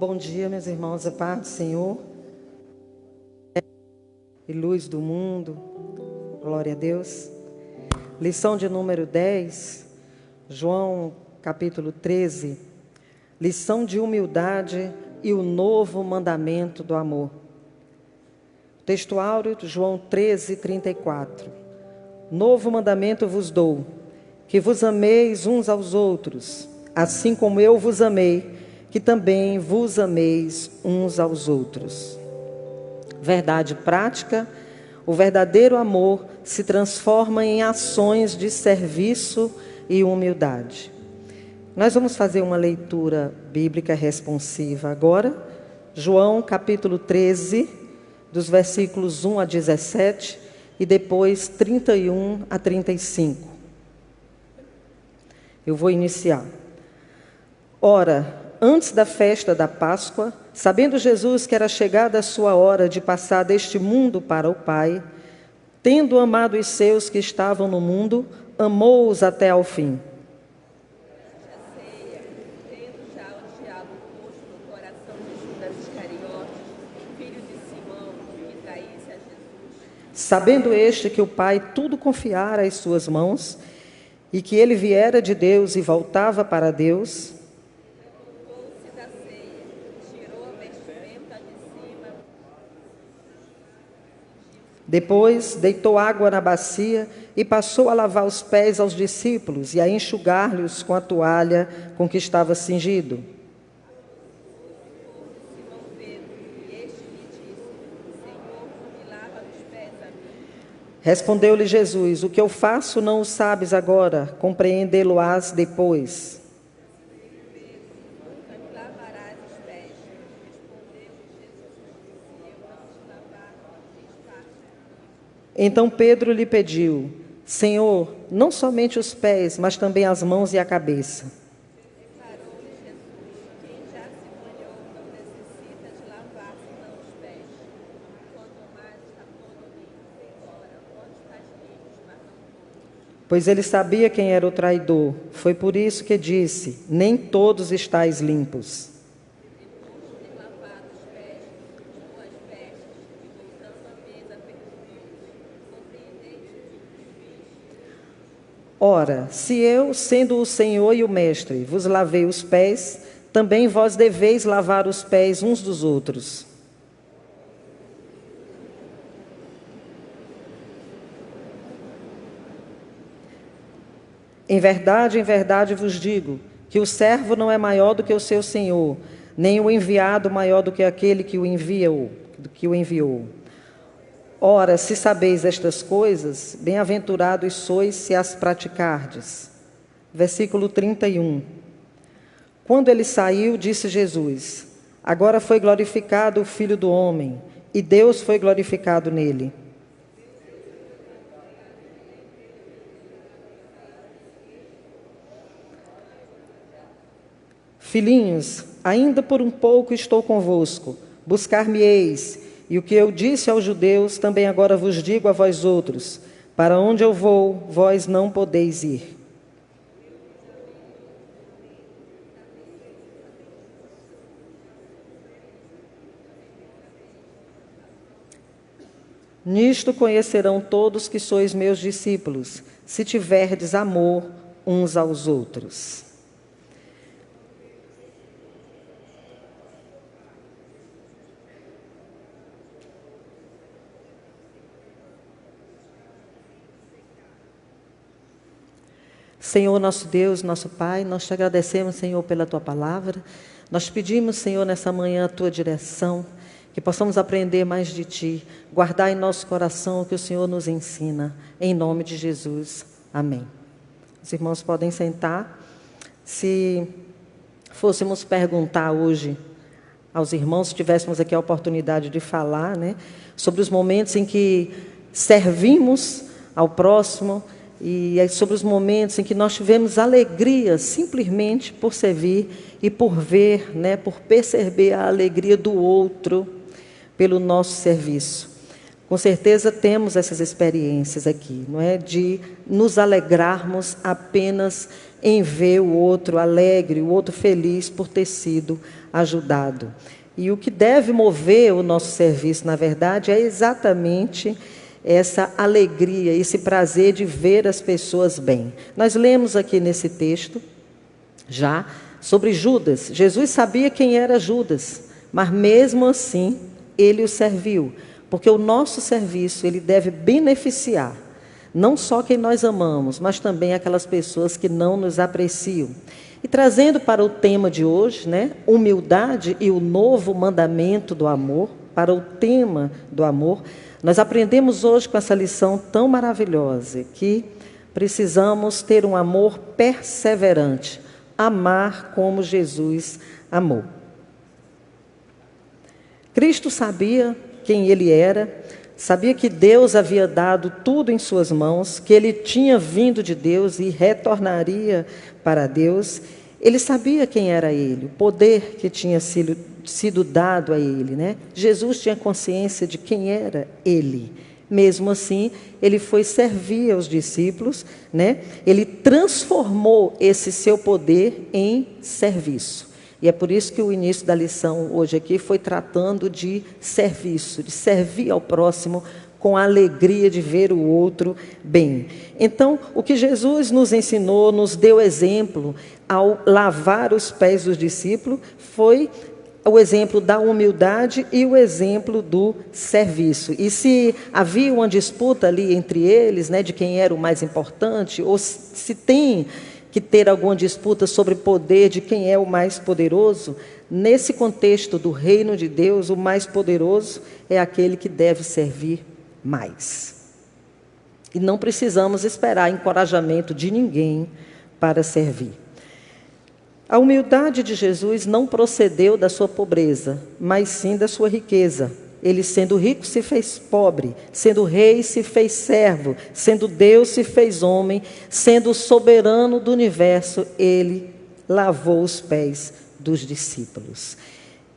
Bom dia, meus irmãos, a paz do Senhor e luz do mundo, glória a Deus. Lição de número 10, João capítulo 13, lição de humildade e o novo mandamento do amor. Texto áureo, João 13, 34. Novo mandamento vos dou, que vos ameis uns aos outros, assim como eu vos amei, que também vos ameis uns aos outros. Verdade prática, o verdadeiro amor se transforma em ações de serviço e humildade. Nós vamos fazer uma leitura bíblica responsiva agora. João capítulo 13, dos versículos 1 a 17 e depois 31 a 35. Eu vou iniciar. Ora, antes da festa da Páscoa, sabendo Jesus que era chegada a sua hora de passar deste mundo para o Pai, tendo amado os seus que estavam no mundo, amou-os até ao fim. Tendo já o diabo posto no coração de Judas Iscariotes, filho de Simão, que traísse a Jesus, Sabendo este que o Pai tudo confiara às suas mãos, e que ele viera de Deus e voltava para Deus, levantou-se da ceia, tirou a vestimenta de cima, depois deitou água na bacia e passou a lavar os pés aos discípulos e a enxugar-lhes com a toalha com que estava cingido. Simão Pedro, e este lhe disse: Senhor, me lava os pés a mim. Respondeu-lhe Jesus: o que eu faço não o sabes agora, compreendê-lo-ás depois. Nunca me lavarás os pés. Respondeu-lhe Jesus: Se eu não te lavar, não tens parte comigo. Então Pedro lhe pediu: Senhor, não somente os pés, mas também as mãos e a cabeça. Declarou-lhe Jesus: Quem já se banhou não necessita de lavar senão os pés. Quanto mais está todo limpo, ora, vós estáis limpos, mas não todos. Pois ele sabia quem era o traidor. Foi por isso que disse: nem todos estáis limpos. Depois de ter lavado os pés, tirou as vestes e, voltando à mesa, perguntou-lhes: Compreendeis o que vos fiz? Ora, se eu, sendo o Senhor e o Mestre, vos lavei os pés, também vós deveis lavar os pés uns dos outros. Em verdade vos digo, que o servo não é maior do que o seu senhor, nem o enviado maior do que aquele que o enviou. Ora, se sabeis estas coisas, bem-aventurados sois se as praticardes. Versículo 31. Quando ele saiu, disse Jesus: agora foi glorificado o Filho do Homem, e Deus foi glorificado nele. Filhinhos, ainda por um pouco estou convosco, buscar-me-eis, e o que eu disse aos judeus, também agora vos digo a vós outros: para onde eu vou, vós não podeis ir. Nisto conhecerão todos que sois meus discípulos, se tiverdes amor uns aos outros. Senhor, nosso Deus, nosso Pai, nós te agradecemos, Senhor, pela Tua palavra. Nós pedimos, Senhor, nessa manhã a Tua direção, que possamos aprender mais de Ti, guardar em nosso coração o que o Senhor nos ensina. Em nome de Jesus. Amém. Os irmãos podem sentar. Se fôssemos perguntar hoje aos irmãos, se tivéssemos aqui a oportunidade de falar, né, sobre os momentos em que servimos ao próximo, e sobre os momentos em que nós tivemos alegria simplesmente por servir e por ver, por perceber a alegria do outro pelo nosso serviço. Com certeza temos essas experiências aqui, não é? De nos alegrarmos apenas em ver o outro alegre, o outro feliz por ter sido ajudado. E o que deve mover o nosso serviço, na verdade, é exatamente essa alegria, esse prazer de ver as pessoas bem. Nós lemos aqui nesse texto, já, sobre Judas. Jesus sabia quem era Judas, mas mesmo assim, ele o serviu. Porque o nosso serviço, ele deve beneficiar, não só quem nós amamos, mas também aquelas pessoas que não nos apreciam. E trazendo para o tema de hoje, né, humildade e o novo mandamento do amor, para o tema do amor, nós aprendemos hoje com essa lição tão maravilhosa, que precisamos ter um amor perseverante, amar como Jesus amou. Cristo sabia quem ele era, sabia que Deus havia dado tudo em suas mãos, que ele tinha vindo de Deus e retornaria para Deus. Ele sabia quem era ele, o poder que tinha sido dado a ele, né? Jesus tinha consciência de quem era ele. Mesmo assim, ele foi servir aos discípulos, né? Ele transformou esse seu poder em serviço. E é por isso que o início da lição hoje aqui foi tratando de serviço, de servir ao próximo com a alegria de ver o outro bem. Então, o que Jesus nos ensinou, nos deu exemplo ao lavar os pés dos discípulos, foi o exemplo da humildade e o exemplo do serviço. E se havia uma disputa ali entre eles, né, de quem era o mais importante, ou se tem que ter alguma disputa sobre poder de quem é o mais poderoso, nesse contexto do reino de Deus, o mais poderoso é aquele que deve servir mais. E não precisamos esperar encorajamento de ninguém para servir. A humildade de Jesus não procedeu da sua pobreza, mas sim da sua riqueza. Ele, sendo rico, se fez pobre, sendo rei, se fez servo, sendo Deus, se fez homem, sendo soberano do universo, ele lavou os pés dos discípulos.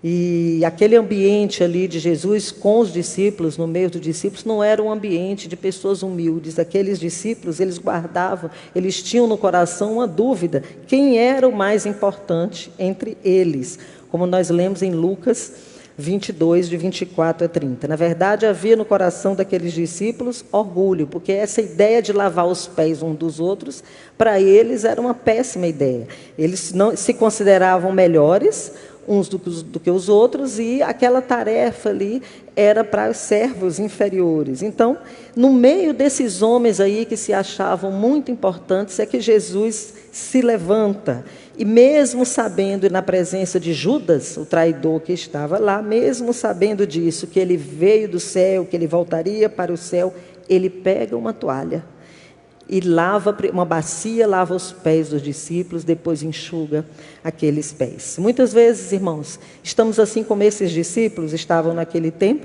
E aquele ambiente ali de Jesus com os discípulos, no meio dos discípulos, não era um ambiente de pessoas humildes. Aqueles discípulos, eles guardavam, eles tinham no coração uma dúvida: quem era o mais importante entre eles? Como nós lemos em Lucas 22, de 24 a 30. Na verdade, havia no coração daqueles discípulos orgulho, porque essa ideia de lavar os pés uns dos outros, para eles era uma péssima ideia. Eles não se consideravam melhores uns do que os outros, e aquela tarefa ali era para os servos inferiores. Então, no meio desses homens aí que se achavam muito importantes, é que Jesus se levanta. E mesmo sabendo, na presença de Judas, o traidor que estava lá, mesmo sabendo disso, que ele veio do céu, que ele voltaria para o céu, ele pega uma toalha e lava uma bacia, lava os pés dos discípulos, depois enxuga aqueles pés. Muitas vezes, irmãos, estamos assim como esses discípulos estavam naquele tempo,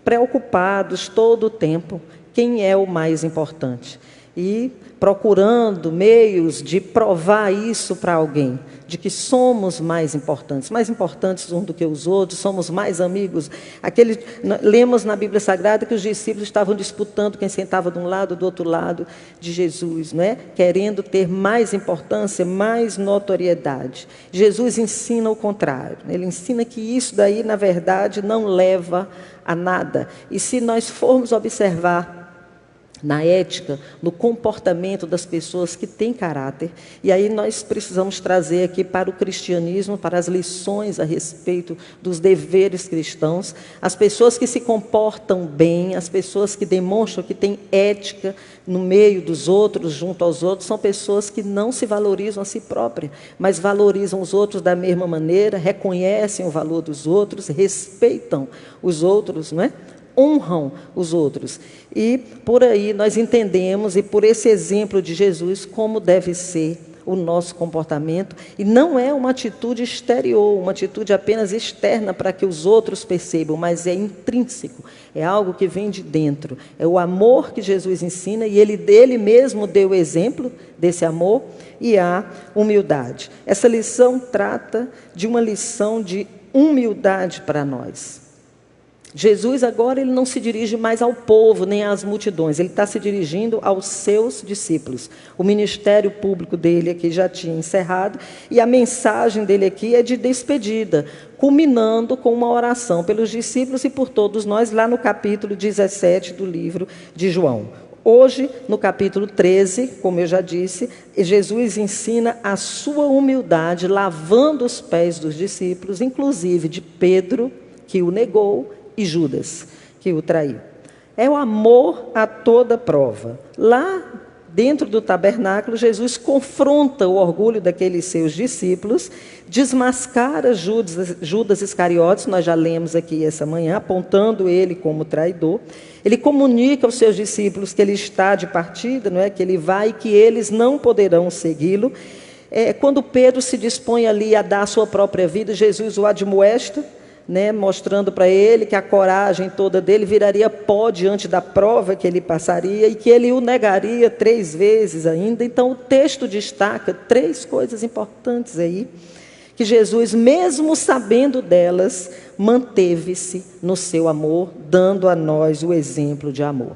preocupados todo o tempo, quem é o mais importante? E procurando meios de provar isso para alguém, de que somos mais importantes uns do que os outros, somos mais amigos. Lemos na Bíblia Sagrada que os discípulos estavam disputando quem sentava de um lado, do outro lado de Jesus, não é? Querendo ter mais importância, mais notoriedade. Jesus ensina o contrário. Ele ensina que isso daí, na verdade, não leva a nada. E se nós formos observar na ética, no comportamento das pessoas que têm caráter, e aí nós precisamos trazer aqui para o cristianismo, para as lições a respeito dos deveres cristãos, as pessoas que se comportam bem, as pessoas que demonstram que têm ética no meio dos outros, junto aos outros, são pessoas que não se valorizam a si próprias, mas valorizam os outros da mesma maneira, reconhecem o valor dos outros, respeitam os outros, não é? Honram os outros. E por aí nós entendemos, e por esse exemplo de Jesus, como deve ser o nosso comportamento. E não é uma atitude exterior, uma atitude apenas externa para que os outros percebam, mas é intrínseco, é algo que vem de dentro. É o amor que Jesus ensina, e ele mesmo deu o exemplo desse amor, e a humildade. Essa lição trata de uma lição de humildade para nós. Jesus agora ele não se dirige mais ao povo, nem às multidões. Ele está se dirigindo aos seus discípulos. O ministério público dele aqui já tinha encerrado. E a mensagem dele aqui é de despedida, culminando com uma oração pelos discípulos e por todos nós, lá no capítulo 17 do livro de João. Hoje, no capítulo 13, como eu já disse, Jesus ensina a sua humildade, lavando os pés dos discípulos, inclusive de Pedro, que o negou, e Judas, que o traiu. É o amor a toda prova. Lá dentro do tabernáculo, Jesus confronta o orgulho daqueles seus discípulos, desmascara Judas Iscariotes, nós já lemos aqui essa manhã, apontando ele como traidor. Ele comunica aos seus discípulos que ele está de partida, não é? Que ele vai e que eles não poderão segui-lo. Quando Pedro se dispõe ali a dar a sua própria vida, Jesus o admoesta, mostrando para ele que a coragem toda dele viraria pó diante da prova que ele passaria e que ele o negaria 3 vezes ainda. Então o texto destaca 3 coisas importantes aí, que Jesus, mesmo sabendo delas, manteve-se no seu amor, dando a nós o exemplo de amor.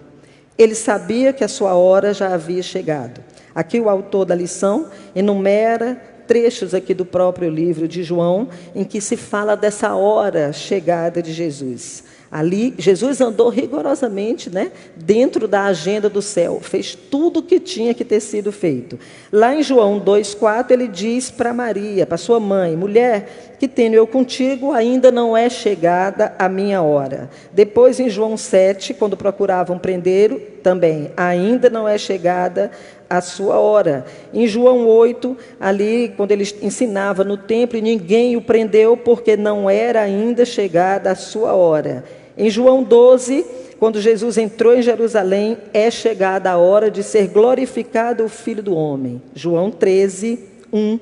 Ele sabia que a sua hora já havia chegado. Aqui o autor da lição enumera trechos aqui do próprio livro de João, em que se fala dessa hora chegada de Jesus. Ali, Jesus andou rigorosamente, dentro da agenda do céu, fez tudo o que tinha que ter sido feito. Lá em João 2,4, ele diz para Maria, para sua mãe: mulher, que tenho eu contigo, ainda não é chegada a minha hora. Depois, em João 7, quando procuravam prendê-lo, também, ainda não é chegada a sua hora. Em João 8, ali, quando ele ensinava no templo, ninguém o prendeu porque não era ainda chegada a sua hora. Em João 12, quando Jesus entrou em Jerusalém, é chegada a hora de ser glorificado o Filho do Homem. João 13, 1,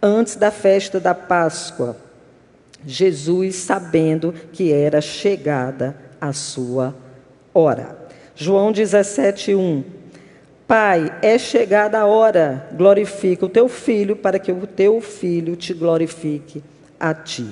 antes da festa da Páscoa. Jesus sabendo que era chegada a sua hora. João 17, 1. Pai, é chegada a hora, glorifica o teu filho, para que o teu filho te glorifique a ti.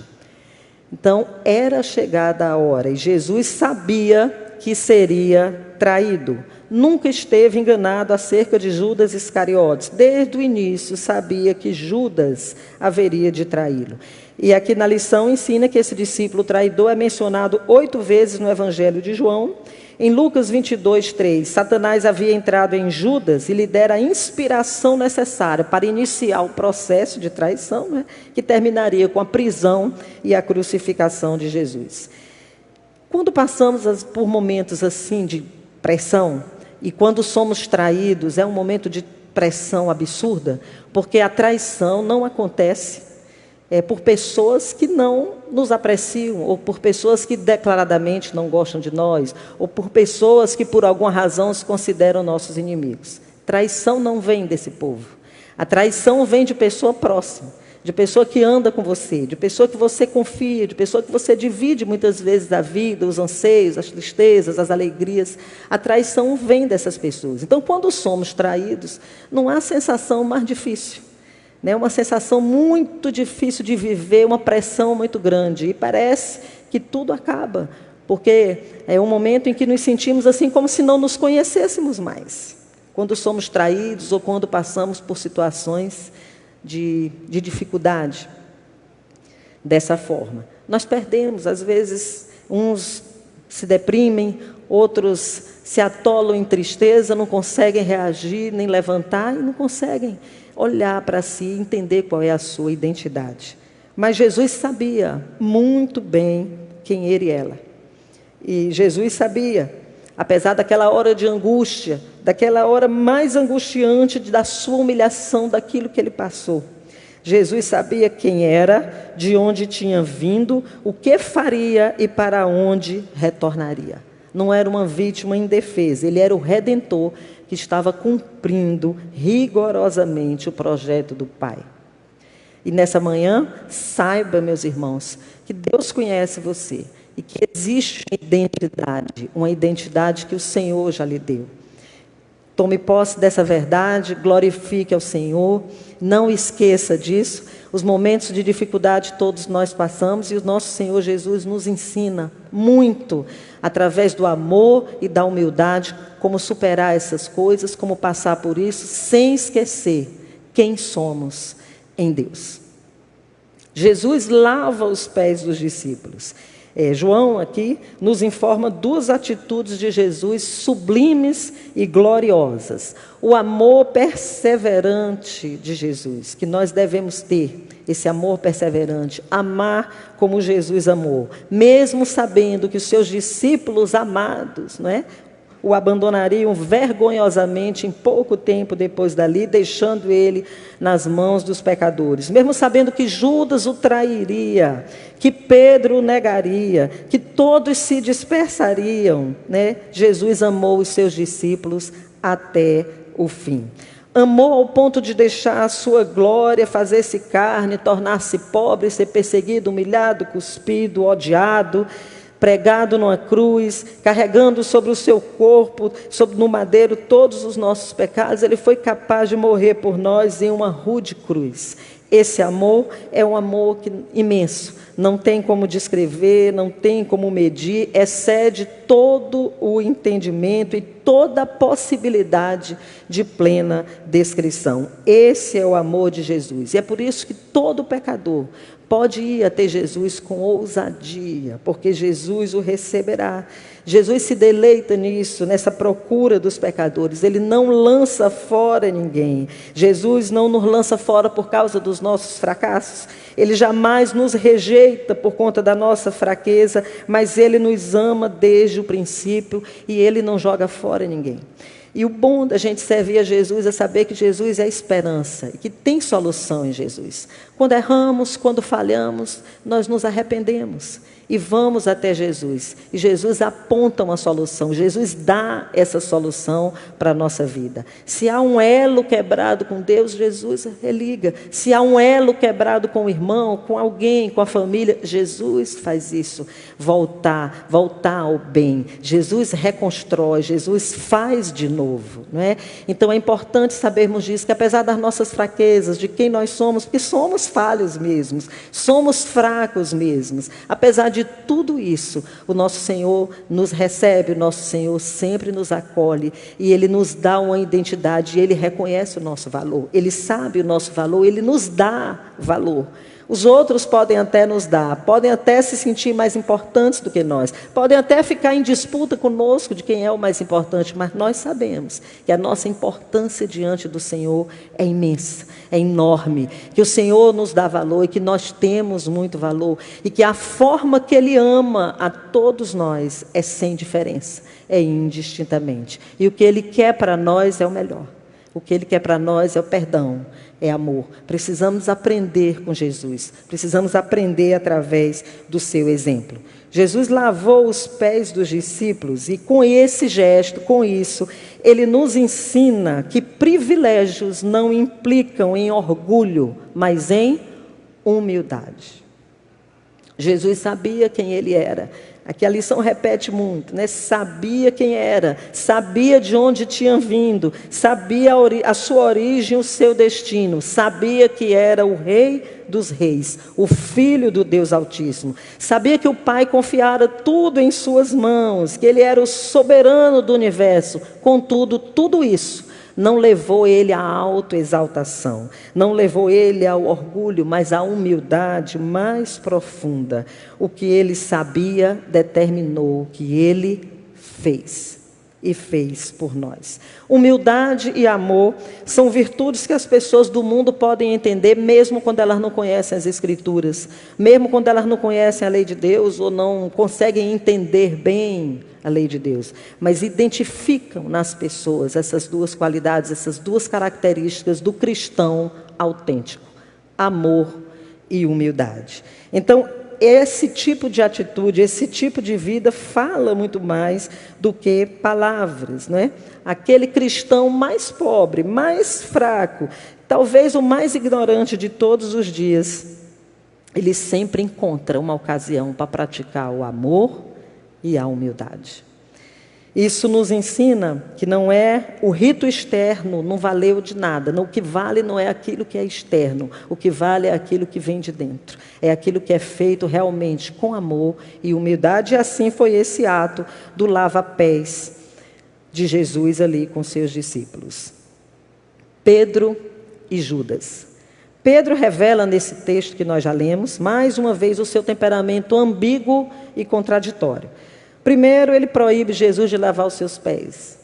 Então, era chegada a hora, e Jesus sabia que seria traído. Nunca esteve enganado acerca de Judas Iscariotes. Desde o início, sabia que Judas haveria de traí-lo. E aqui na lição ensina que esse discípulo traidor é mencionado 8 vezes no Evangelho de João. Em Lucas 22, 3, Satanás havia entrado em Judas e lhe dera a inspiração necessária para iniciar o processo de traição, que terminaria com a prisão e a crucificação de Jesus. Quando passamos por momentos assim de pressão, e quando somos traídos, é um momento de pressão absurda, porque a traição não acontece por pessoas que não nos apreciam, ou por pessoas que declaradamente não gostam de nós, ou por pessoas que por alguma razão se consideram nossos inimigos. Traição não vem desse povo. A traição vem de pessoa próxima, de pessoa que anda com você, de pessoa que você confia, de pessoa que você divide muitas vezes a vida, os anseios, as tristezas, as alegrias. A traição vem dessas pessoas. Então, quando somos traídos, não há sensação mais difícil. Uma sensação muito difícil de viver, uma pressão muito grande. E parece que tudo acaba, porque é um momento em que nos sentimos assim como se não nos conhecêssemos mais. Quando somos traídos ou quando passamos por situações de dificuldade. Dessa forma, nós perdemos, às vezes, uns se deprimem, outros se atolam em tristeza, não conseguem reagir, nem levantar, e não conseguem olhar para si e entender qual é a sua identidade. Mas Jesus sabia muito bem quem ele e ela. E Jesus sabia, apesar daquela hora de angústia, daquela hora mais angustiante da sua humilhação, daquilo que ele passou. Jesus sabia quem era, de onde tinha vindo, o que faria e para onde retornaria. Não era uma vítima indefesa, ele era o Redentor que estava cumprindo rigorosamente o projeto do Pai. E nessa manhã, saiba, meus irmãos, que Deus conhece você e que existe uma identidade que o Senhor já lhe deu. Tome posse dessa verdade, glorifique ao Senhor, não esqueça disso. Os momentos de dificuldade todos nós passamos e o nosso Senhor Jesus nos ensina muito, através do amor e da humildade, como superar essas coisas, como passar por isso, sem esquecer quem somos em Deus. Jesus lava os pés dos discípulos. João aqui nos informa duas atitudes de Jesus sublimes e gloriosas. O amor perseverante de Jesus, que nós devemos ter, esse amor perseverante, amar como Jesus amou, mesmo sabendo que os seus discípulos amados, não é? O abandonariam vergonhosamente em pouco tempo depois dali, deixando ele nas mãos dos pecadores. Mesmo sabendo que Judas o trairia, que Pedro o negaria, que todos se dispersariam, né? Jesus amou os seus discípulos até o fim. Amou ao ponto de deixar a sua glória, fazer-se carne, tornar-se pobre, ser perseguido, humilhado, cuspido, odiado, pregado numa cruz, carregando sobre o seu corpo, no madeiro, todos os nossos pecados. Ele foi capaz de morrer por nós em uma rude cruz. Esse amor é um amor imenso, não tem como descrever, não tem como medir, excede todo o entendimento e toda a possibilidade de plena descrição. Esse é o amor de Jesus, e é por isso que todo pecador pode ir até Jesus com ousadia, porque Jesus o receberá. Jesus se deleita nisso, nessa procura dos pecadores. Ele não lança fora ninguém. Jesus não nos lança fora por causa dos nossos fracassos. Ele jamais nos rejeita por conta da nossa fraqueza, mas Ele nos ama desde o princípio e Ele não joga fora ninguém. E o bom da gente servir a Jesus é saber que Jesus é a esperança e que tem solução em Jesus. Quando erramos, quando falhamos, nós nos arrependemos e vamos até Jesus. E Jesus aponta uma solução, Jesus dá essa solução para a nossa vida. Se há um elo quebrado com Deus, Jesus religa. Se há um elo quebrado com o irmão, com alguém, com a família, Jesus faz isso. Voltar ao bem. Jesus reconstrói, Jesus faz de novo, não é? Então é importante sabermos disso, que apesar das nossas fraquezas, de quem nós somos, porque somos falhos mesmos, somos fracos mesmos, apesar de tudo isso, o nosso Senhor nos recebe, o nosso Senhor sempre nos acolhe e Ele nos dá uma identidade, Ele reconhece o nosso valor, Ele sabe o nosso valor, Ele nos dá valor. Os outros podem até nos dar, podem até se sentir mais importantes do que nós, podem até ficar em disputa conosco de quem é o mais importante, mas nós sabemos que a nossa importância diante do Senhor é imensa, é enorme, que o Senhor nos dá valor e que nós temos muito valor e que a forma que Ele ama a todos nós é sem diferença, é indistintamente. E o que Ele quer para nós é o melhor. O que Ele quer para nós é o perdão, é amor. Precisamos aprender com Jesus. Precisamos aprender através do seu exemplo. Jesus lavou os pés dos discípulos e com esse gesto, com isso, Ele nos ensina que privilégios não implicam em orgulho, mas em humildade. Jesus sabia quem Ele era. Aqui a lição repete muito, né? Sabia quem era, sabia de onde tinha vindo, sabia a sua origem, o seu destino, sabia que era o Rei dos Reis, o Filho do Deus Altíssimo, sabia que o Pai confiara tudo em suas mãos, que Ele era o soberano do universo. Contudo, tudo isso não levou Ele à autoexaltação, não levou Ele ao orgulho, mas à humildade mais profunda. O que Ele sabia determinou que Ele fez, e fez por nós. Humildade e amor são virtudes que as pessoas do mundo podem entender, mesmo quando elas não conhecem as Escrituras, mesmo quando elas não conhecem a lei de Deus, ou não conseguem entender bem a lei de Deus, mas identificam nas pessoas essas duas qualidades, essas duas características do cristão autêntico: amor e humildade. Então, esse tipo de atitude, esse tipo de vida fala muito mais do que palavras, não é? Aquele cristão mais pobre, mais fraco, talvez o mais ignorante de todos os dias, ele sempre encontra uma ocasião para praticar o amor e a humildade. Isso nos ensina que não é o rito externo, não valeu de nada. O que vale não é aquilo que é externo, o que vale é aquilo que vem de dentro. É aquilo que é feito realmente com amor e humildade. E assim foi esse ato do lava-pés de Jesus ali com seus discípulos. Pedro e Judas. Pedro revela nesse texto que nós já lemos, mais uma vez o seu temperamento ambíguo e contraditório. Primeiro, ele proíbe Jesus de lavar os seus pés.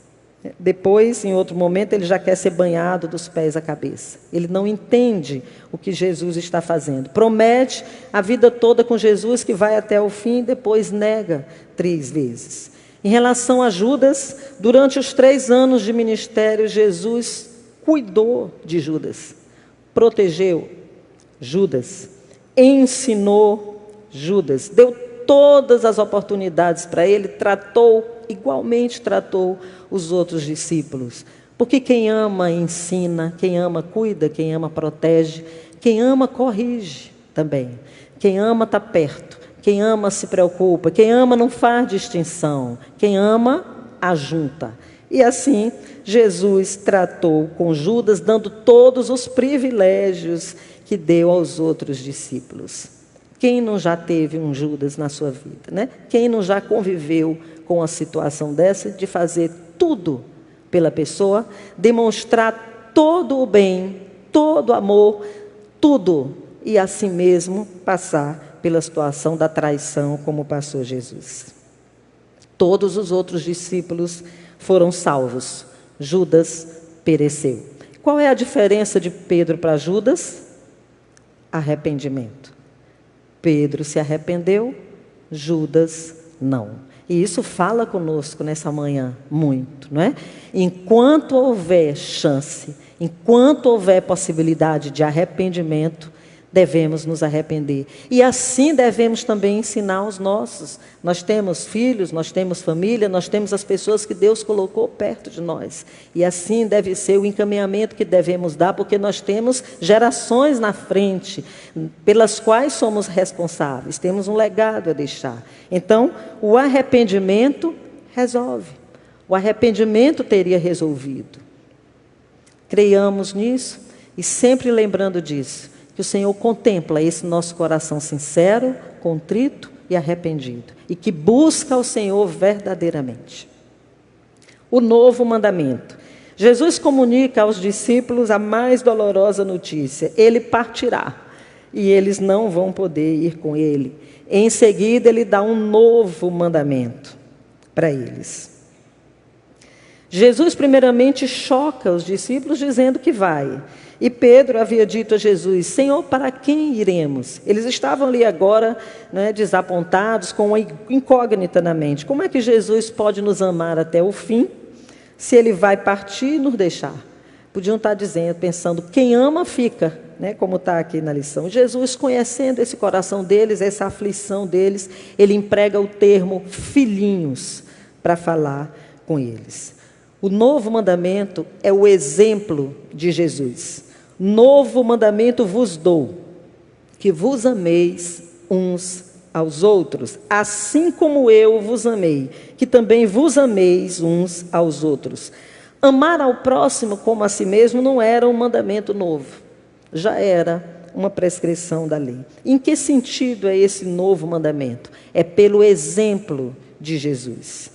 Depois, em outro momento, ele já quer ser banhado dos pés à cabeça. Ele não entende o que Jesus está fazendo. Promete a vida toda com Jesus, que vai até o fim, e depois nega 3 vezes. Em relação a Judas, durante os 3 anos de ministério, Jesus cuidou de Judas, protegeu Judas, ensinou Judas, deu todas as oportunidades para ele, igualmente tratou os outros discípulos. Porque quem ama ensina, quem ama cuida, quem ama protege, quem ama corrige também. Quem ama está perto, quem ama se preocupa, quem ama não faz distinção, quem ama ajunta. E assim Jesus tratou com Judas, dando todos os privilégios que deu aos outros discípulos. Quem não já teve um Judas na sua vida, né? Quem não já conviveu com a situação dessa, de fazer tudo pela pessoa, demonstrar todo o bem, todo o amor, tudo, e assim mesmo passar pela situação da traição, como passou Jesus. Todos os outros discípulos foram salvos, Judas pereceu. Qual é a diferença de Pedro para Judas? Arrependimento. Pedro se arrependeu, Judas não. E isso fala conosco nessa manhã muito, não é? Enquanto houver chance, enquanto houver possibilidade de arrependimento, devemos nos arrepender. E assim devemos também ensinar os nossos. Nós temos filhos, nós temos família, nós temos as pessoas que Deus colocou perto de nós. E assim deve ser o encaminhamento que devemos dar, porque nós temos gerações na frente, pelas quais somos responsáveis. Temos um legado a deixar. Então, o arrependimento resolve. O arrependimento teria resolvido. Creiamos nisso e sempre lembrando disso, que o Senhor contempla esse nosso coração sincero, contrito e arrependido, e que busca o Senhor verdadeiramente. O novo mandamento. Jesus comunica aos discípulos a mais dolorosa notícia: ele partirá, e eles não vão poder ir com ele. Em seguida, ele dá um novo mandamento para eles. Jesus primeiramente choca os discípulos dizendo que vai. E Pedro havia dito a Jesus: Senhor, para quem iremos? Eles estavam ali agora, né, desapontados, com uma incógnita na mente. Como é que Jesus pode nos amar até o fim, se ele vai partir e nos deixar? Podiam estar dizendo, pensando, quem ama fica, né, como está aqui na lição. Jesus, conhecendo esse coração deles, essa aflição deles, ele emprega o termo filhinhos para falar com eles. O novo mandamento é o exemplo de Jesus. Novo mandamento vos dou, que vos ameis uns aos outros, assim como eu vos amei, que também vos ameis uns aos outros. Amar ao próximo como a si mesmo não era um mandamento novo, já era uma prescrição da lei. Em que sentido é esse novo mandamento? É pelo exemplo de Jesus.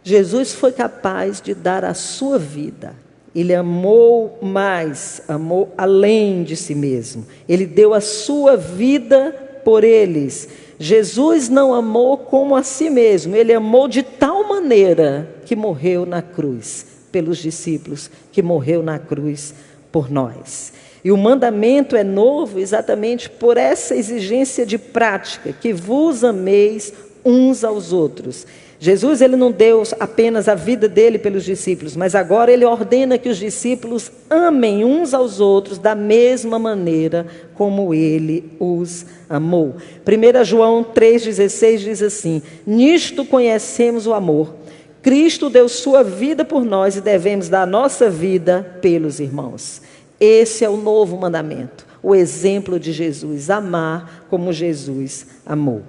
Jesus foi capaz de dar a sua vida. Ele amou mais, amou além de si mesmo. Ele deu a sua vida por eles. Jesus não amou como a si mesmo. Ele amou de tal maneira que morreu na cruz pelos discípulos, que morreu na cruz por nós. E o mandamento é novo exatamente por essa exigência de prática, que vos ameis uns aos outros. Jesus, ele não deu apenas a vida dele pelos discípulos, mas agora ele ordena que os discípulos amem uns aos outros da mesma maneira como ele os amou. 1 João 3,16 diz assim: nisto conhecemos o amor. Cristo deu sua vida por nós e devemos dar a nossa vida pelos irmãos. Esse é o novo mandamento, o exemplo de Jesus, amar como Jesus amou.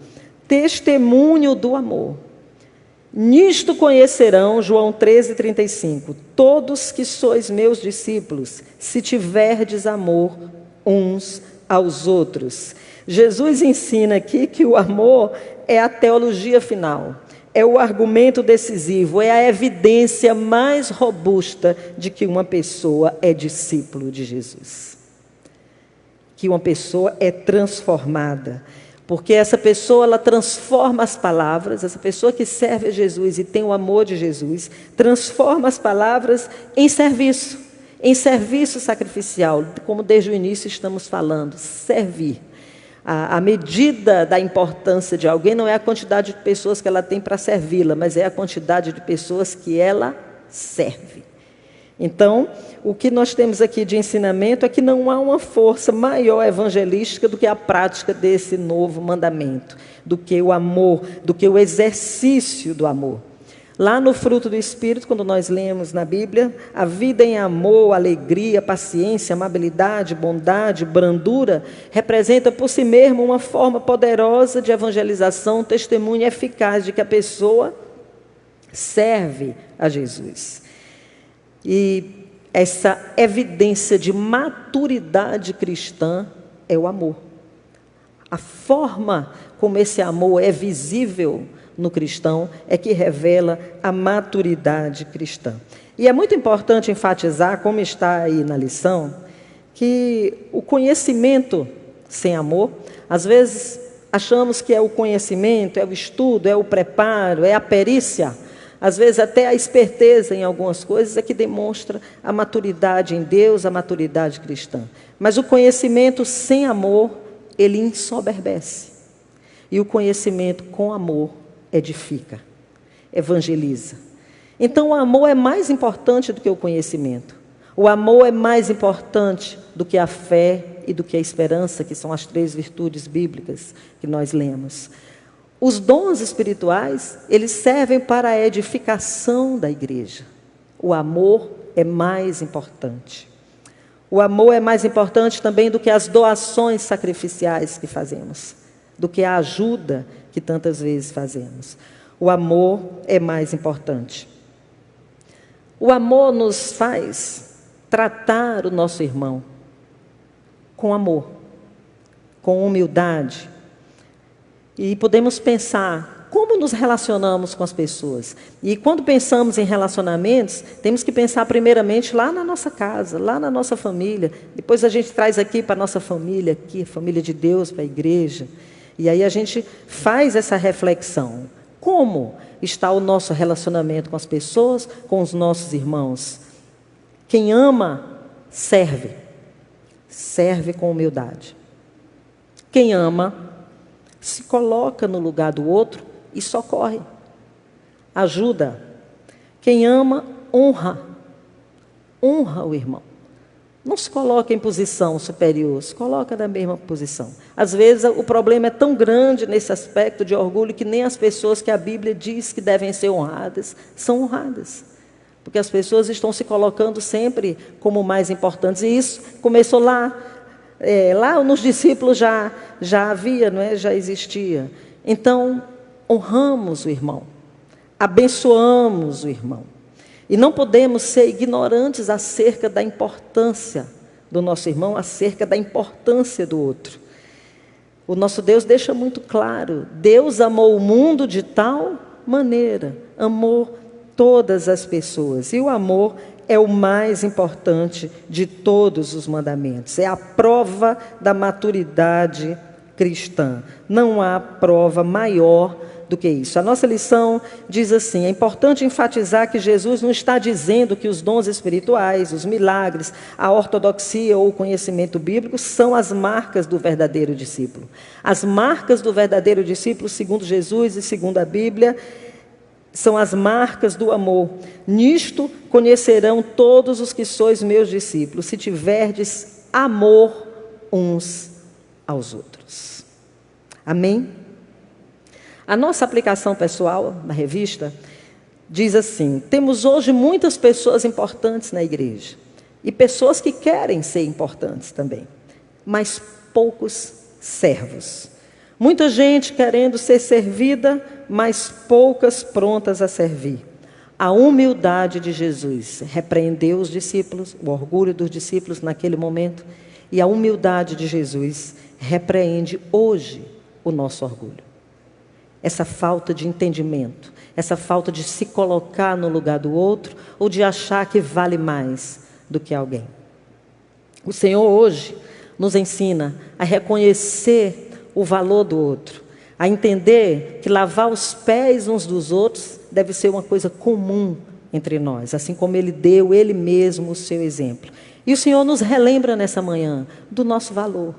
Testemunho do amor. Nisto conhecerão, João 13:35, todos que sois meus discípulos, se tiverdes amor uns aos outros. Jesus ensina aqui que o amor é a teologia final, é o argumento decisivo, é a evidência mais robusta de que uma pessoa é discípulo de Jesus. Que uma pessoa é transformada. Porque essa pessoa, ela transforma as palavras, essa pessoa que serve a Jesus e tem o amor de Jesus, transforma as palavras em serviço sacrificial, como desde o início estamos falando, servir. A medida da importância de alguém não é a quantidade de pessoas que ela tem para servi-la, mas é a quantidade de pessoas que ela serve. Então, o que nós temos aqui de ensinamento é que não há uma força maior evangelística do que a prática desse novo mandamento, do que o amor, do que o exercício do amor. Lá no fruto do Espírito, quando nós lemos na Bíblia, a vida em amor, alegria, paciência, amabilidade, bondade, brandura, representa por si mesmo uma forma poderosa de evangelização, testemunho eficaz de que a pessoa serve a Jesus. E essa evidência de maturidade cristã é o amor. A forma como esse amor é visível no cristão é que revela a maturidade cristã. E é muito importante enfatizar, como está aí na lição, que o conhecimento sem amor, às vezes achamos que é o conhecimento, é o estudo, é o preparo, é a perícia. Às vezes até a esperteza em algumas coisas é que demonstra a maturidade em Deus, a maturidade cristã. Mas o conhecimento sem amor, ele ensoberbece. E o conhecimento com amor edifica, evangeliza. Então o amor é mais importante do que o conhecimento. O amor é mais importante do que a fé e do que a esperança, que são as 3 virtudes bíblicas que nós lemos. Os dons espirituais, eles servem para a edificação da igreja. O amor é mais importante. O amor é mais importante também do que as doações sacrificiais que fazemos, do que a ajuda que tantas vezes fazemos. O amor é mais importante. O amor nos faz tratar o nosso irmão com amor, com humildade. E podemos pensar como nos relacionamos com as pessoas. E quando pensamos em relacionamentos, temos que pensar primeiramente lá na nossa casa, lá na nossa família. Depois a gente traz aqui para a nossa família, aqui, a família de Deus, para a igreja. E aí a gente faz essa reflexão. Como está o nosso relacionamento com as pessoas, com os nossos irmãos? Quem ama, serve. Serve com humildade. Quem ama, se coloca no lugar do outro e socorre, ajuda. Quem ama, honra o irmão. Não se coloca em posição superior, se coloca na mesma posição. Às vezes o problema é tão grande nesse aspecto de orgulho que nem as pessoas que a Bíblia diz que devem ser honradas, são honradas. Porque as pessoas estão se colocando sempre como mais importantes. E isso começou lá. Lá nos discípulos já havia, não é? Já existia. Então, honramos o irmão, abençoamos o irmão. E não podemos ser ignorantes acerca da importância do nosso irmão, acerca da importância do outro. O nosso Deus deixa muito claro, Deus amou o mundo de tal maneira, amou todas as pessoas. E o amor é o mais importante de todos os mandamentos. É a prova da maturidade cristã. Não há prova maior do que isso. A nossa lição diz assim: é importante enfatizar que Jesus não está dizendo que os dons espirituais, os milagres, a ortodoxia ou o conhecimento bíblico são as marcas do verdadeiro discípulo. As marcas do verdadeiro discípulo, segundo Jesus e segundo a Bíblia, são as marcas do amor. Nisto conhecerão todos os que sois meus discípulos, se tiverdes amor uns aos outros. Amém? A nossa aplicação pessoal na revista diz assim: temos hoje muitas pessoas importantes na igreja e pessoas que querem ser importantes também, mas poucos servos. Muita gente querendo ser servida, mas poucas prontas a servir. A humildade de Jesus repreendeu os discípulos, o orgulho dos discípulos naquele momento, e a humildade de Jesus repreende hoje o nosso orgulho. Essa falta de entendimento, essa falta de se colocar no lugar do outro ou de achar que vale mais do que alguém. O Senhor hoje nos ensina a reconhecer o valor do outro, a entender que lavar os pés uns dos outros deve ser uma coisa comum entre nós, assim como Ele deu, Ele mesmo, o seu exemplo. E o Senhor nos relembra nessa manhã do nosso valor,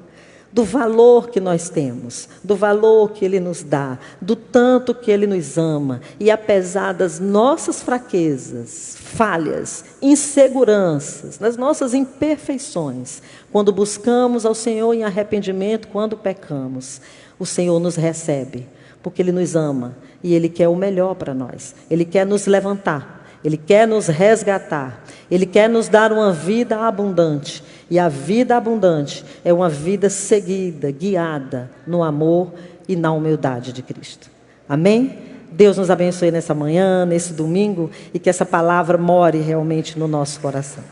do valor que nós temos, do valor que Ele nos dá, do tanto que Ele nos ama. E apesar das nossas fraquezas, falhas, inseguranças, das nossas imperfeições, quando buscamos ao Senhor em arrependimento, quando pecamos, o Senhor nos recebe, porque Ele nos ama e Ele quer o melhor para nós. Ele quer nos levantar, Ele quer nos resgatar, Ele quer nos dar uma vida abundante. E a vida abundante é uma vida seguida, guiada no amor e na humildade de Cristo. Amém? Deus nos abençoe nessa manhã, nesse domingo, e que essa palavra more realmente no nosso coração.